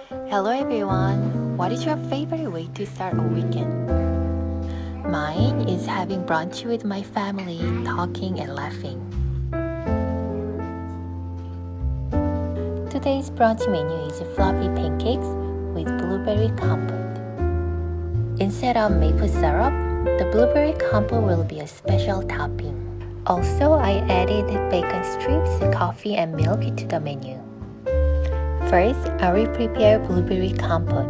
Hello everyone! What is your favorite way to start a weekend? Mine is having brunch with my family, talking and laughing. Today's brunch menu is Fluffy Pancakes with Blueberry Compote. Instead of maple syrup, the Blueberry Compote will be a special topping. Also, I added bacon strips, coffee and milk to the menu. First, I will prepare Blueberry Compote.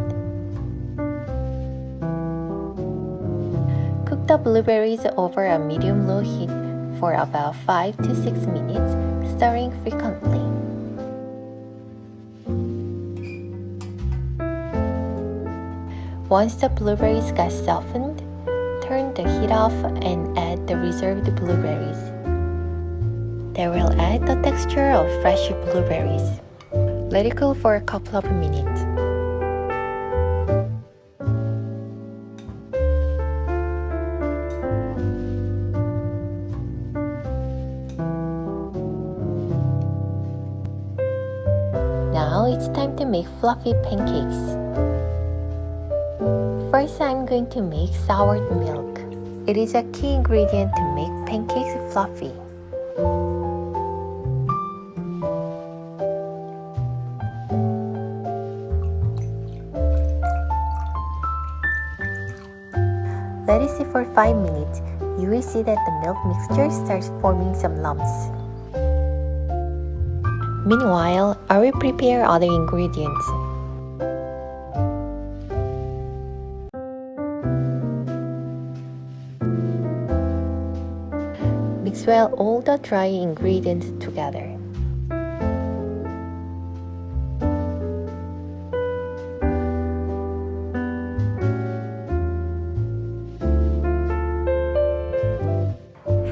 Cook the blueberries over a medium-low heat for about 5 to 6 minutes, stirring frequently. Once the blueberries got softened, turn the heat off and add the reserved blueberries. They will add the texture of fresh blueberries. Let it cool for a couple of minutes. Now it's time to make fluffy pancakes. First, I'm going to make soured milk. It is a key ingredient to make pancakes fluffy. Let it sit for 5 minutes. You will see that the milk mixture starts forming some lumps. Meanwhile, I will prepare other ingredients. Mix well all the dry ingredients together.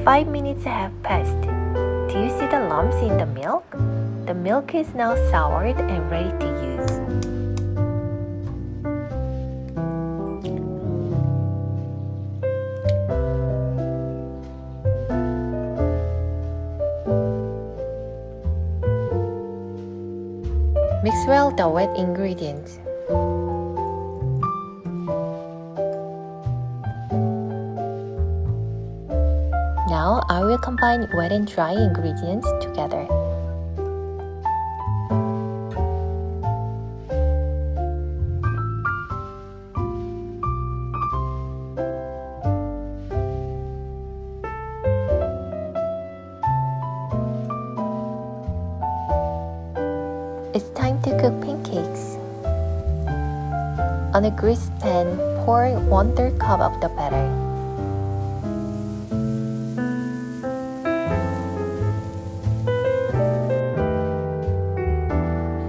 Five minutes have passed. Do you see the lumps in the milk? The milk is now soured and ready to use. Mix well the wet ingredients. Now I will combine wet and dry ingredients together. It's time to cook pancakes. On a greased pan, pour 1/3 cup of the batter.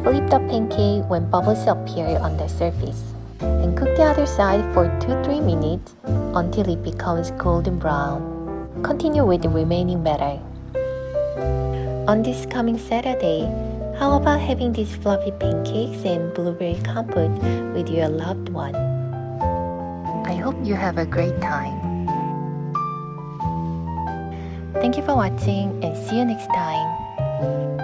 Flip the pancake when bubbles appear on the surface, and cook the other side for 2-3 minutes until it becomes golden brown. Continue with the remaining batter. On this coming Saturday, how about having these fluffy pancakes and blueberry compote with your loved one? I hope you have a great time. Thank you for watching and see you next time.